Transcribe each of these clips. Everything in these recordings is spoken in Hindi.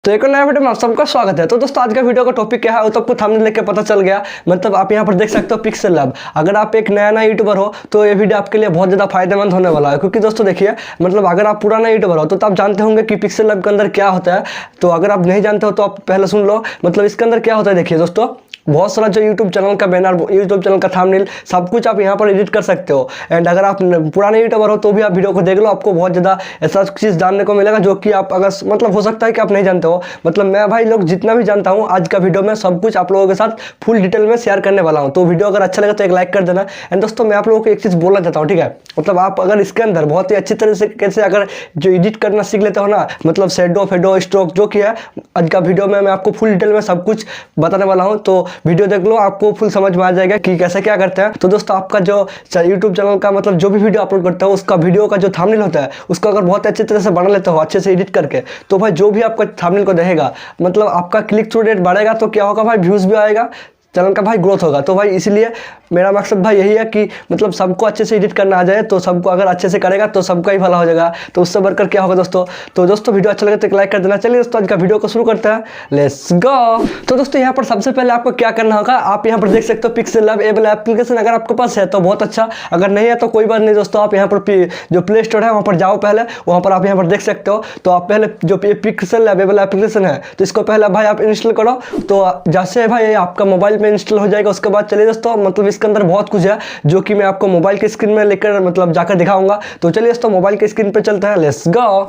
तो एक और नया वीडियो में आप सबका स्वागत है। तो दोस्तों आज का वीडियो का टॉपिक क्या है वो तो आपको थंबनेल देख के पता चल गया। मतलब आप यहाँ पर देख सकते हो पिक्सेल लैब। अगर आप एक नया यूट्यूबर हो तो ये वीडियो आपके लिए बहुत ज़्यादा फायदेमंद होने वाला है, क्योंकि दोस्तों देखिए मतलब अगर आप पुराना यूट्यूबर हो तो आप जानते होंगे कि पिक्सेल लैब के अंदर क्या होता है। तो अगर आप नहीं जानते हो तो आप पहले सुन लो। मतलब इसके अंदर क्या होता है, देखिए दोस्तों बहुत सारा जो यूट्यूब चैनल का बैनर, यूट्यूब चैनल का थंबनेल सब कुछ आप यहाँ पर एडिट कर सकते हो। एंड अगर आप पुराने यूट्यूबर हो तो भी आप वीडियो को देख लो, आपको बहुत ज़्यादा ऐसा चीज़ जानने को मिलेगा जो कि आप अगर मतलब हो सकता है कि आप नहीं जानते हो। मतलब मैं भाई लोग जितना भी जानता हूँ आज का वीडियो में सब कुछ आप लोगों के साथ फुल डिटेल में शेयर करने वाला हूँ। तो वीडियो अगर अच्छा लगे तो एक लाइक कर देना। एंड दोस्तों मैं आप लोगों को एक चीज़ बोलना चाहता हूँ, ठीक है। मतलब आप अगर इसके अंदर बहुत ही अच्छी तरह से कैसे अगर जो एडिट करना सीख लेते हो ना, मतलब शेडो फेडो स्ट्रोक जो कि है आज का वीडियो में मैं आपको फुल डिटेल में सब कुछ बताने वाला हूँ। तो वीडियो देख लो, आपको फुल समझ में आ जाएगा कि कैसे क्या करते हैं। तो दोस्तों आपका जो यूट्यूब चैनल का मतलब जो भी वीडियो अपलोड करते हो उसका वीडियो का जो थंबनेल होता है उसको अगर बहुत अच्छी तरह से बना लेते हो अच्छे से एडिट करके, तो भाई जो भी आपका थंबनेल को देखेगा मतलब आपका क्लिक थ्रू रेट बढ़ेगा। तो क्या होगा भाई, व्यूज़ भी आएगा, चैनल का भाई ग्रोथ होगा। तो भाई इसलिए मेरा मकसद भाई यही है कि मतलब सबको अच्छे से एडिट करना आ जाए। तो सबको अगर अच्छे से करेगा तो सबका ही भला हो जाएगा। तो उससे बढ़कर क्या होगा दोस्तों। तो दोस्तों वीडियो अच्छा लगे तो एक लाइक कर देना। चलिए दोस्तों आज का वीडियो को शुरू करते हैं, लेट्स गो। तो दोस्तों यहाँ पर सबसे पहले आपको क्या करना होगा, आप यहाँ पर देख सकते हो पिक्सेलैब एप्लीकेशन अगर आपके पास है तो बहुत अच्छा, अगर नहीं है तो कोई बात नहीं दोस्तों। आप यहाँ पर जो प्ले स्टोर है वहाँ पर जाओ, पहले वहाँ पर आप यहाँ पर देख सकते हो। तो आप पहले जो पिक्सेलैब एप्लीकेशन है तो इसको पहले भाई आप इंस्टॉल करो। तो जैसे भाई आपका मोबाइल में इंस्टॉल हो जाएगा उसके बाद चलिए दोस्तों मतलब इसके अंदर बहुत कुछ है जो कि मैं आपको मोबाइल की स्क्रीन में लेकर मतलब जाकर दिखाऊंगा। तो चलिए दोस्तों मोबाइल की स्क्रीन पे चलते हैं, लेट्स गो।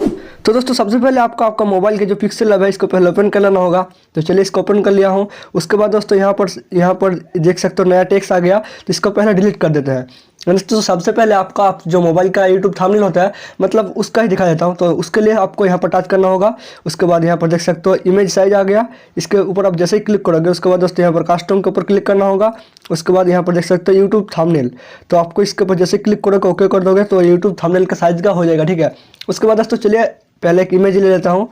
तो दोस्तों सबसे पहले आपका मोबाइल के जो पिक्सेलैब है इसको पहले ओपन कर लेना होगा। तो चलिए इसको ओपन कर लिया हूँ। उसके बाद दोस्तों यहाँ पर देख सकते हो नया टेक्स्ट आ गया, तो इसको पहले डिलीट कर देते हैं। तो सबसे पहले आपका जो मोबाइल का यूट्यूब थंबनेल होता है मतलब उसका ही दिखा देता हूँ। तो उसके लिए आपको यहाँ पर टच करना होगा। उसके बाद यहाँ पर देख सकते हो इमेज साइज आ गया, इसके ऊपर आप जैसे ही क्लिक करोगे उसके बाद दोस्तों यहाँ पर कस्टम के ऊपर क्लिक करना होगा। उसके बाद यहाँ पर देख सकते हो यूट्यूब थंबनेल, तो आपको इसके ऊपर जैसे क्लिक करोगे ओके कर दोगे तो यूट्यूब थंबनेल का साइज का हो जाएगा, ठीक है। उसके बाद दोस्तों चलिए पहले एक इमेज ले लेता हूँ।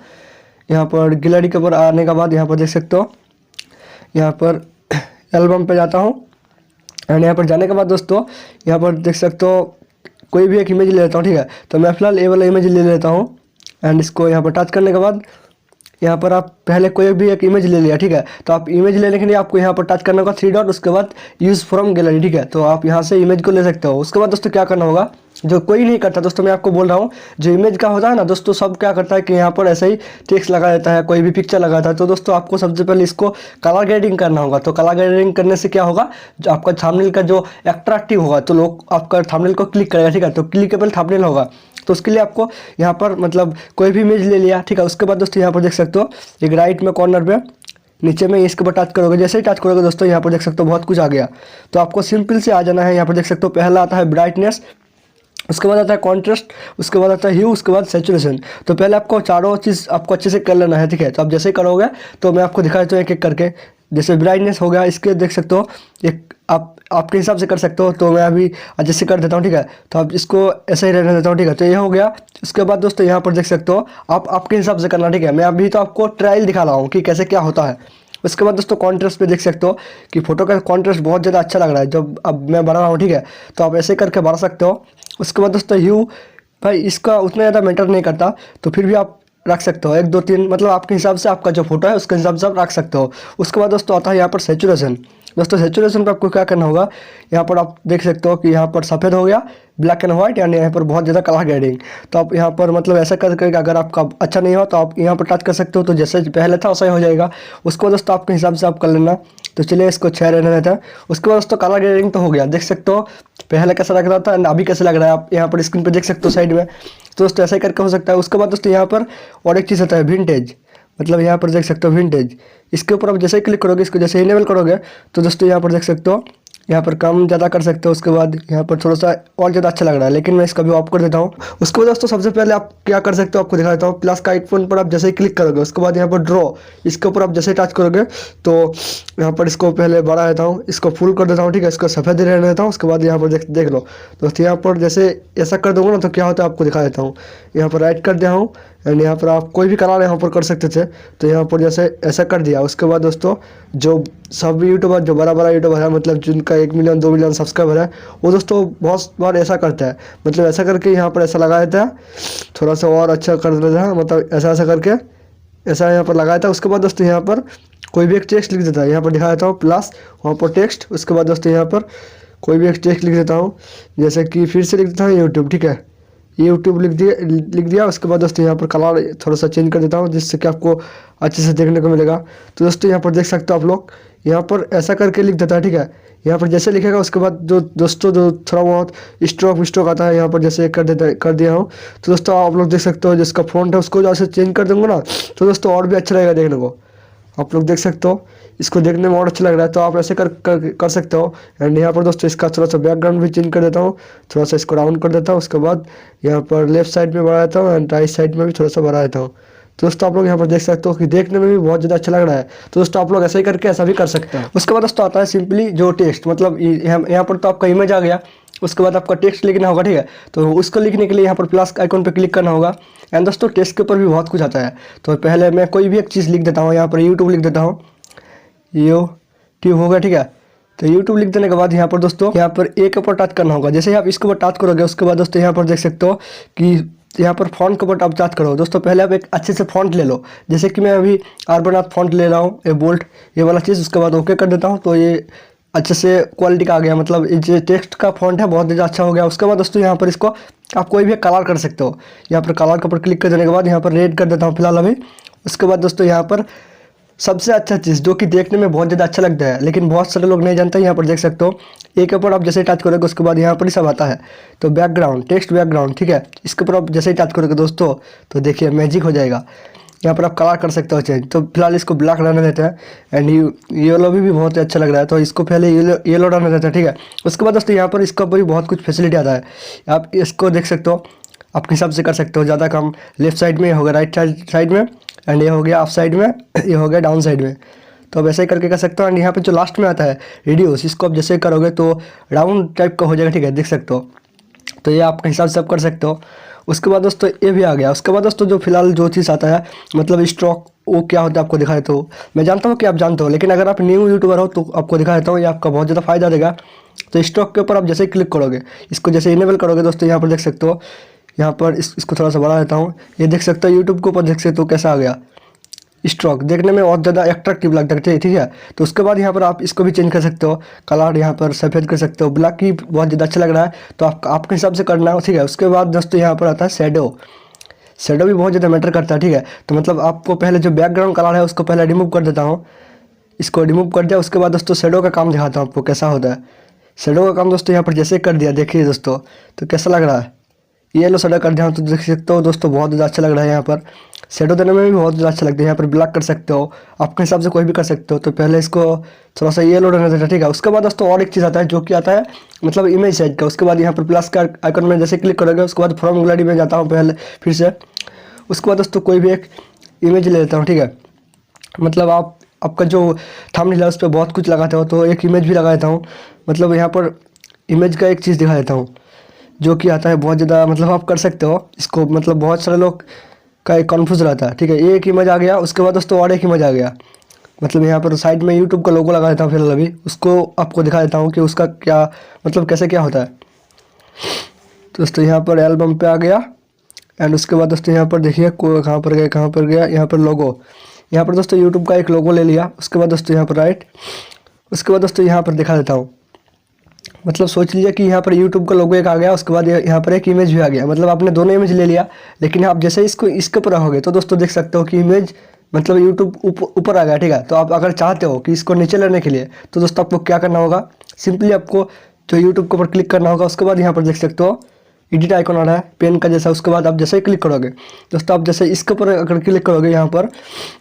यहाँ पर गैलरी के ऊपर आने के बाद यहाँ पर देख सकते हो यहाँ पर एल्बम पे जाता हूँ। एंड यहाँ पर जाने के बाद दोस्तों यहाँ पर देख सकते हो कोई भी एक इमेज ले लेता हूँ, ठीक है। तो मैं फिलहाल ये वाला इमेज ले लेता हूँ। एंड इसको यहाँ पर टच करने के बाद यहाँ पर आप पहले कोई भी एक इमेज ले लिया, ठीक है। तो आप इमेज लेने के लिए आपको यहाँ पर टच करना होगा 3 डॉट, उसके बाद यूज़ फ्रॉम गैलरी, ठीक है। तो आप यहाँ से इमेज को ले सकते हो। उसके बाद दोस्तों क्या करना होगा, जो कोई नहीं करता दोस्तों मैं आपको बोल रहा हूँ, जो इमेज का होता है ना दोस्तों सब क्या करता है कि यहाँ पर ऐसे ही टेक्स्ट लगा देता है, कोई भी पिक्चर लगाता है। तो दोस्तों आपको सबसे पहले इसको कलर ग्रेडिंग करना होगा। तो कलर ग्रेडिंग करने से क्या होगा, जो आपका थंबनेल का जो अट्रैक्टिव होगा तो लोग आपका थंबनेल को क्लिक करेगा, ठीक है। तो क्लिकेबल थंबनेल होगा। तो उसके लिए आपको यहाँ पर मतलब कोई भी इमेज ले लिया, ठीक है। उसके बाद दोस्तों यहाँ पर देख सकते हो एक राइट में कॉर्नर पे नीचे में इसके ऊपर टच करोगे, जैसे ही टच करोगे दोस्तों यहाँ पर देख सकते हो बहुत कुछ आ गया। तो आपको सिंपल से आ जाना है। यहाँ पर देख सकते हो पहला आता है ब्राइटनेस, उसके बाद आता है कॉन्ट्रास्ट, उसके बाद आता है ह्यू, उसके बाद सैचुरेशन। तो पहले आपको चारों चीज़ आपको अच्छे से कर लेना है, ठीक है। तो आप जैसे ही करोगे तो मैं आपको दिखा देता हूँ एक एक करके। जैसे ब्राइटनेस हो गया, इसके देख सकते हो एक आप आपके हिसाब से कर सकते हो। तो मैं अभी जैसे कर देता हूँ, ठीक है। तो आप इसको ऐसे ही रहने देता हूँ, ठीक है। तो ये हो गया। उसके बाद दोस्तों यहाँ पर देख सकते हो आप आपके हिसाब से करना, ठीक है। मैं अभी तो आपको ट्रायल दिखा रहा हूँ कि कैसे क्या होता है। उसके बाद दोस्तों कॉन्ट्रास्ट पे देख सकते हो कि फोटो का कॉन्ट्रास्ट बहुत ज़्यादा अच्छा लग रहा है जब अब मैं बढ़ा रहा हूँ, ठीक है। तो आप ऐसे करके बढ़ा सकते हो। उसके बाद दोस्तों ह्यू भाई इसका उतना ज़्यादा मैटर नहीं करता, तो फिर भी आप रख सकते हो 1 2 3, मतलब आपके हिसाब से आपका जो फोटो है उसके हिसाब से आप रख सकते हो। उसके बाद दोस्तों आता है यहाँ पर सैचुरेशन। दोस्तों सैचुरेशन पर आपको क्या करना होगा, यहाँ पर आप देख सकते हो कि यहाँ पर सफ़ेद हो गया, ब्लैक एंड वाइट, यानी यहाँ पर बहुत ज़्यादा कलर ग्रेडिंग। तो आप यहाँ पर मतलब ऐसा करके अगर आपका अच्छा नहीं हो तो आप यहाँ पर टच कर सकते हो। तो जैसे पहले था वैसा ही हो जाएगा। उसके बाद दोस्तों आपके हिसाब से आप कर लेना। तो चलिए इसको 6 रहने देता है। उसके बाद दोस्तों कलर ग्रेडिंग तो हो गया, देख सकते हो पहले कैसा लग रहा था एंड अभी कैसे लग रहा है, आप यहाँ पर स्क्रीन पर देख सकते हो साइड में। तो दोस्तों ऐसा ही करके हो सकता है। उसके बाद दोस्तों यहाँ पर और एक चीज़ होता है विंटेज, मतलब यहाँ पर देख सकते हो विंटेज। इसके ऊपर आप जैसे ही क्लिक करोगे, इसको जैसे इनेबल करोगे तो दोस्तों यहाँ पर देख सकते हो यहाँ पर कम ज़्यादा कर सकते हो। उसके बाद यहाँ पर थोड़ा सा और ज़्यादा अच्छा लग रहा है, लेकिन मैं इसका भी ऑफ कर देता हूँ। उसके बाद दोस्तों सबसे पहले आप क्या कर सकते हो आपको दिखा देता हूँ। प्लस का आइकन पर आप जैसे ही क्लिक करोगे उसके बाद यहाँ पर ड्रॉ, इसके ऊपर आप जैसे ही टच करोगे तो यहाँ पर इसको पहले बढ़ा देता हूँ, इसको फुल कर देता हूँ, ठीक है। इसको सफ़ेद रहने देता हूँ। उसके बाद यहाँ पर देख लो दोस्तों यहाँ पर जैसे ऐसा कर दूँगा ना तो क्या होता है आपको दिखा देता हूँ। यहाँ पर राइट कर दिया हूँ एंड यहाँ पर आप कोई भी कलर यहाँ पर कर सकते थे, तो यहाँ पर जैसे ऐसा कर दिया। उसके बाद दोस्तों जो सब यूट्यूबर जो बड़ा यूट्यूबर है मतलब जिनका 1 मिलियन 2 मिलियन सब्सक्राइबर है वो दोस्तों बहुत बार ऐसा करता है, मतलब ऐसा करके यहाँ पर ऐसा लगा देता है, थोड़ा सा और अच्छा कर देता है, मतलब ऐसा करके ऐसा यहाँ पर लगाया था। उसके बाद दोस्तों यहाँ पर कोई भी एक टेक्स्ट लिख देता है, यहाँ पर दिखा देता हूँ प्लस, वहाँ पर टेक्स्ट। उसके बाद दोस्तों यहाँ पर कोई भी एक टेक्स्ट लिख देता हूँ, जैसे कि फिर से लिख देता हूँ यूट्यूब, ठीक है, यूट्यूब लिख दिया। उसके बाद दोस्तों यहाँ पर कलर थोड़ा सा चेंज कर देता हूँ, जिससे कि आपको अच्छे से देखने को मिलेगा। तो दोस्तों यहाँ पर देख सकते हो आप लोग, यहाँ पर ऐसा करके लिख देता है, ठीक है। यहाँ पर जैसे लिखेगा उसके बाद जो दोस्तों जो थोड़ा बहुत स्ट्रोक आता है, यहाँ पर जैसे कर दिया हूँ। तो दोस्तों आप लोग देख सकते हो जिसका फ़ॉन्ट है उसको जैसे चेंज कर दूँगा ना, तो दोस्तों और भी अच्छा लगेगा देखने को। आप लोग देख सकते हो, इसको देखने में और अच्छा लग रहा है, तो आप ऐसे कर सकते हो। एंड यहाँ पर दोस्तों इसका थोड़ा सा बैकग्राउंड भी चेंज कर देता हूँ, थोड़ा सा इसको राउंड कर देता हूँ। उसके बाद यहाँ पर लेफ्ट साइड में बढ़ा देता हूँ एंड राइट साइड में भी थोड़ा सा बढ़ा देता हूँ। तो दोस्तों आप लोग यहाँ पर देख सकते हो कि देखने में भी बहुत ज़्यादा अच्छा लग रहा है। तो दोस्तों आप लोग ऐसा ही करके ऐसा भी कर सकते हैं। उसके बाद दोस्तों आता है सिंपली जो टेक्स्ट, मतलब यहाँ पर तो आपका इमेज आ गया। उसके बाद आपका टेक्स्ट लिखना होगा, ठीक है। तो उसको लिखने के लिए यहाँ पर प्लस आइकॉन पर क्लिक करना होगा। एंड दोस्तों टेक्स्ट के ऊपर भी बहुत कुछ आता है। तो पहले मैं कोई भी एक चीज़ लिख देता हूँ, यहाँ पर यूट्यूब लिख देता हूँ, यूट्यूब हो गया, ठीक है। तो यूट्यूब लिख देने के बाद यहाँ पर दोस्तों यहाँ पर ए के ऊपर टच करना होगा। जैसे ही आप इसके ऊपर टच करोगे उसके बाद दोस्तों यहाँ पर देख सकते हो कि यहाँ पर फॉन्ट के ऊपर आप टच करो। दोस्तों पहले आप एक अच्छे से फॉन्ट ले लो, जैसे कि मैं अभी आर्बनाथ फॉन्ट ले रहा हूँ, ये बोल्ट, ये वाला चीज़। उसके बाद ओके कर देता हूँ, तो ये अच्छे से क्वालिटी का आ गया, मतलब जो टेक्स्ट का फॉन्ट है बहुत ज़्यादा अच्छा हो गया। उसके बाद दोस्तों यहाँ पर इसको आप कोई भी कलर कर सकते हो। यहाँ पर कलर के ऊपर क्लिक कर देने के बाद यहाँ पर रेड कर देता हूँ फिलहाल अभी। उसके बाद दोस्तों यहाँ पर सबसे अच्छा चीज़ जो कि देखने में बहुत ज़्यादा अच्छा लगता है लेकिन बहुत सारे लोग नहीं जानते, यहाँ पर देख सकते हो एक के ऊपर आप जैसे ही टच करोगे उसके बाद यहाँ पर ही सब आता है। तो बैकग्राउंड, टेक्स्ट बैकग्राउंड, ठीक है। इसके ऊपर आप जैसे ही टच करोगे दोस्तों तो देखिए मैजिक हो जाएगा। यहाँ पर आप कलर कर सकते हो चेंज। तो फिलहाल इसको ब्लैक रहने देते हैं। एंड येलो भी बहुत अच्छा लग रहा है, तो इसको पहले येलो रहने देते हैं, ठीक है। उसके बाद दोस्तों यहाँ पर इसका भी बहुत कुछ फैसिलिटी आता है। आप इसको देख सकते हो, अपने हिसाब से कर सकते हो, ज़्यादा कम लेफ्ट साइड में होगा, राइट साइड में, एंड ये हो गया अप साइड में, ये हो गया डाउन साइड में। तो अब ऐसे ही करके कर सकते हो। एंड यहाँ पे जो लास्ट में आता है रिड्यूस, इसको आप जैसे करोगे तो राउंड टाइप का हो जाएगा, ठीक है, देख सकते हो। तो ये आपके हिसाब से आप कर सकते हो। उसके बाद दोस्तों ये भी आ गया। उसके बाद दोस्तों जो फिलहाल जो चीज़ आता है मतलब स्ट्रोक, वो क्या होता है आपको दिखा देता हूँ। मैं जानता हूँ कि आप जानते हो, लेकिन अगर आप न्यू यूट्यूबर हो तो आपको दिखा देता हूँ, ये आपका बहुत ज़्यादा फायदा देगा। तो स्ट्रोक के ऊपर आप जैसे ही क्लिक करोगे, इसको जैसे इनेबल करोगे दोस्तों, यहाँ पर देख सकते हो, यहाँ पर इसको थोड़ा सा बढ़ा देता हूँ। ये देख सकते हो यूट्यूब के ऊपर देख सकते हो कैसा आ गया स्ट्रोक, देखने में बहुत ज़्यादा अट्रैक्टिव लगता है, ठीक है। तो उसके बाद यहाँ पर आप इसको भी चेंज कर सकते हो, कलर यहाँ पर सफ़ेद कर सकते हो, ब्लैक ही बहुत ज़्यादा अच्छा लग रहा है, तो आपके हिसाब से करना हो, ठीक है। उसके बाद दोस्तों यहाँ पर आता है शेडो भी बहुत ज़्यादा मैटर करता है, ठीक है। तो मतलब आपको पहले जो बैकग्राउंड कलर है उसको पहले रिमूव कर देता हूँ, इसको रिमूव कर दिया। उसके बाद दोस्तों शेडो का काम दिखाता हूँ आपको कैसा होता है। शेडो का काम दोस्तों यहाँ पर जैसे कर दिया, देखिए दोस्तों तो कैसा लग रहा है, येलो शेडो कर दिया तो देख सकते हो दोस्तों बहुत ज़्यादा अच्छा लग रहा है। यहाँ पर शेडो देने में भी बहुत ज़्यादा अच्छा लगता है। यहाँ पर ब्लैक कर सकते हो, आपके हिसाब से कोई भी कर सकते हो। तो पहले इसको थोड़ा सा येलो रहने देना, ठीक है। उसके बाद दोस्तों और एक चीज़ आता है जो कि आता है मतलब इमेज साइज का। उसके बाद यहाँ पर प्लस का आइकन में जैसे क्लिक करोगे उसके बाद फ्रॉम गैलरी में जाता हूँ पहले फिर से। उसके बाद दोस्तों कोई भी एक इमेज ले लेता हूँ, ठीक है। मतलब आपका जो थंबनेल है उस पर बहुत कुछ लगाते हो, तो एक इमेज भी लगा देता हूँ। मतलब यहाँ पर इमेज का एक चीज़ दिखा देता हूँ जो कि आता है बहुत ज़्यादा, मतलब आप कर सकते हो इसको। मतलब बहुत सारे लोग का एक कन्फ्यूज रहता है, ठीक है। ये एक इमेज आ गया। उसके बाद दोस्तों और एक इमेज आ गया। मतलब यहाँ पर साइड में यूट्यूब का लोगो लगा देता हूँ फिलहाल अभी, उसको आपको दिखा देता हूँ कि उसका क्या मतलब कैसे क्या होता है। तो दोस्तों यहाँ पर एल्बम पे आ गया। एंड उसके बाद दोस्तों यहाँ पर देखिए कहाँ पर गया, यहाँ पर लोगो, यहाँ पर दोस्तों यूट्यूब का एक लोगो ले लिया। उसके बाद दोस्तों यहाँ पर राइट, उसके बाद दोस्तों यहाँ पर दिखा देता हूँ। मतलब सोच लीजिए कि यहाँ पर यूट्यूब का लोगो एक आ गया, उसके बाद यहाँ पर एक इमेज भी आ गया। मतलब आपने दोनों इमेज ले लिया, लेकिन आप जैसे इसको इसके ऊपर रहोगे तो दोस्तों देख सकते हो कि इमेज मतलब यूट्यूब ऊपर आ गया, ठीक है। तो आप अगर चाहते हो कि इसको नीचे लेने के लिए तो दोस्तों आपको क्या करना होगा, सिंपली आपको जो यूट्यूब के ऊपर क्लिक करना होगा। उसके बाद यहाँ पर देख सकते हो एडिट आइकन आ रहा है पेन का जैसा। उसके बाद आप जैसे ही क्लिक करोगे दोस्तों, आप जैसे इसके ऊपर अगर क्लिक करोगे यहाँ पर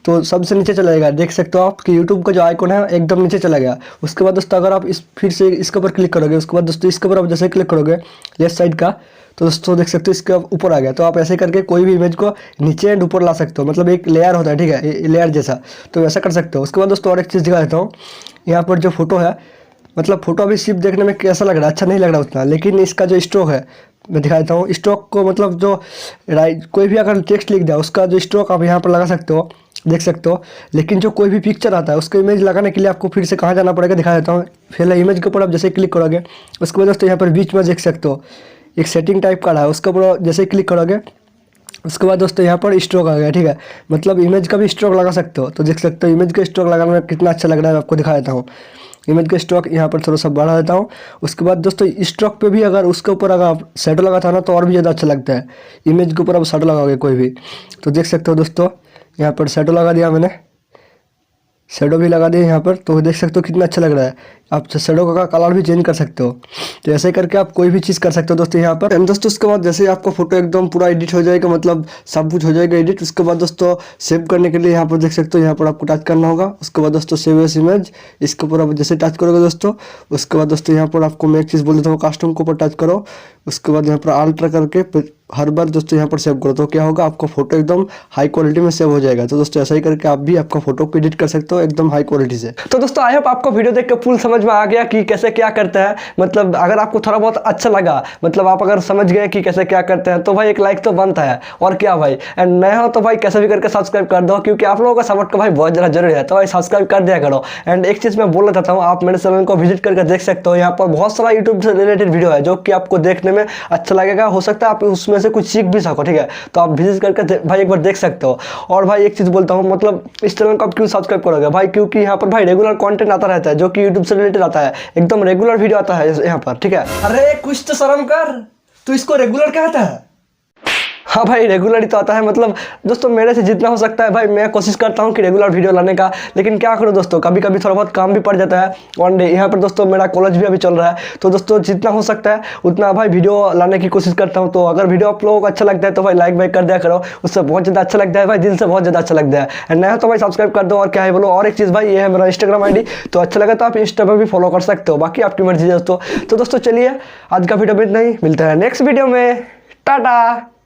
तो सबसे नीचे चला जाएगा। देख सकते हो आप कि यूट्यूब का जो आइकन है एकदम नीचे चला गया। उसके बाद दोस्तों अगर आप फिर से इसके ऊपर क्लिक करोगे, उसके बाद दोस्तों इसके ऊपर आप जैसे क्लिक करोगे लेफ्ट साइड का, तो दोस्तों देख सकते हो इसके ऊपर आ गया। तो आप ऐसे करके कोई भी इमेज को नीचे एंड ऊपर ला सकते हो, मतलब एक लेयर होता है, ठीक है, लेयर जैसा। तो वैसा कर सकते हो। उसके बाद दोस्तों और एक चीज़ दिखा देता हूँ। यहाँ पर जो फोटो है, मतलब फोटो अभी सिर्फ देखने में कैसा लग रहा है, अच्छा नहीं लग रहा उतना, लेकिन इसका जो स्ट्रोक है मैं दिखा देता हूँ। स्ट्रोक को मतलब जो कोई भी अगर टेक्स्ट लिख दिया उसका जो स्ट्रोक आप यहाँ पर लगा सकते हो, देख सकते हो। लेकिन जो कोई भी पिक्चर आता है उसका इमेज लगाने के लिए आपको फिर से कहाँ जाना पड़ेगा, दिखा देता हूँ। पहले इमेज के ऊपर आप जैसे क्लिक करोगे उसके बाद दोस्तों यहाँ पर बीच में देख सकते हो एक सेटिंग टाइप का रहा है, उसके ऊपर जैसे क्लिक करोगे उसके बाद दोस्तों यहाँ पर स्ट्रोक आ गया, ठीक है, मतलब इमेज का भी स्ट्रोक लगा सकते हो। तो देख सकते हो इमेज का स्ट्रोक लगाने में कितना अच्छा लग रहा है, आपको दिखा देता हूँ। इमेज का स्ट्रोक यहाँ पर थोड़ा सा बढ़ा देता हूँ। उसके बाद दोस्तों स्ट्रोक पे भी अगर उसके ऊपर अगर आप शेडो लगाता हो ना तो और भी ज़्यादा अच्छा लगता है। इमेज के ऊपर आप शेडो लगाओगे कोई भी, तो देख सकते हो दोस्तों यहाँ पर शेडो लगा दिया मैंने, शेडो भी लगा दिए यहाँ पर, तो देख सकते हो कितना अच्छा लग रहा है। आप शेडो का कलर भी चेंज कर सकते हो। तो ऐसे करके आप कोई भी चीज़ कर सकते हो दोस्तों यहाँ पर। एंड दोस्तों उसके बाद जैसे आपका फोटो एकदम पूरा एडिट हो जाएगा, मतलब सब कुछ हो जाएगा एडिट, उसके बाद दोस्तों सेव करने के लिए यहाँ पर देख सकते हो, यहाँ पर आपको टच करना होगा। उसके बाद दोस्तों सेव एज इमेज, इसके ऊपर आप जैसे टच करोगे दोस्तों, उसके बाद दोस्तों यहाँ पर आपको मैं एक चीज़ बोल देता हूँ, कास्ट्यूम के ऊपर टच करो। उसके बाद यहाँ पर अल्टर करके हर बार दोस्तों यहाँ पर सेव करो, तो क्या होगा, आपका फोटो एकदम हाई क्वालिटी में सेव हो जाएगा। तो दोस्तों ऐसा ही करके आप भी आपका फोटो को एडिट कर सकते हो एकदम हाई क्वालिटी से। तो दोस्तों आई होप आपको वीडियो देख के फुल समझ में आ गया कि कैसे क्या करते हैं। मतलब अगर आपको थोड़ा बहुत अच्छा लगा, मतलब आप अगर समझ गए कि कैसे क्या करते हैं, तो भाई एक लाइक तो बनता है, और क्या भाई। एंड नया हो तो भाई कैसे भी करके सब्सक्राइब कर दो, क्योंकि आप लोगों का सपोर्ट का भाई बहुत ज़्यादा जरूरी है। तो भाई सब्सक्राइब कर दिया करो। एंड एक चीज़ मैं बोलना चाहता हूँ, आप मेरे चैनल को विजिट करके देख सकते हो। यहाँ पर बहुत सारा यूट्यूब से रिलेटेड वीडियो है जो कि आपको देखने में अच्छा लगेगा, हो सकता है आप उसमें से कुछ सीख भी सको, ठीक है। तो आप विजिट करके भाई एक बार देख सकते हो। और भाई एक चीज़ बोलता हूँ, मतलब इस चैनल को आप क्यों सब्सक्राइब करोगे भाई, क्योंकि यहाँ पर भाई रेगुलर कंटेंट आता रहता है जो कि यूट्यूब से रिलेटेड आता है, एकदम रेगुलर वीडियो आता है यहाँ पर, ठीक है। अरे कुछ तो शर्म कर, तू इसको रेगुलर कहता है? हाँ भाई रेगुलर ही तो आता है। मतलब दोस्तों मेरे से जितना हो सकता है भाई मैं कोशिश करता हूँ कि रेगुलर वीडियो लाने का, लेकिन क्या करूँ दोस्तों, कभी कभी थोड़ा बहुत काम भी पड़ जाता है। और यहाँ पर दोस्तों मेरा कॉलेज भी अभी चल रहा है, तो दोस्तों जितना हो सकता है उतना भाई वीडियो लाने की कोशिश करता हूँ। तो अगर वीडियो आप लोगों को अच्छा लगता है तो भाई लाइक वाइक कर दिया करो, उससे बहुत ज़्यादा अच्छा लगता है भाई, दिल से बहुत ज़्यादा अच्छा लगता है। एंड नया तो भाई सब्सक्राइब कर दो, और क्या है बोलो। और एक चीज़ भाई, ये है मेरा इंस्टाग्राम ID, तो अच्छा लगा तो आप इंस्टा पर भी फॉलो कर सकते हो, बाकी आपकी मर्जी दोस्तों। तो दोस्तों चलिए आज का वीडियो में इतना ही, मिलता है नेक्स्ट वीडियो में, टाटा।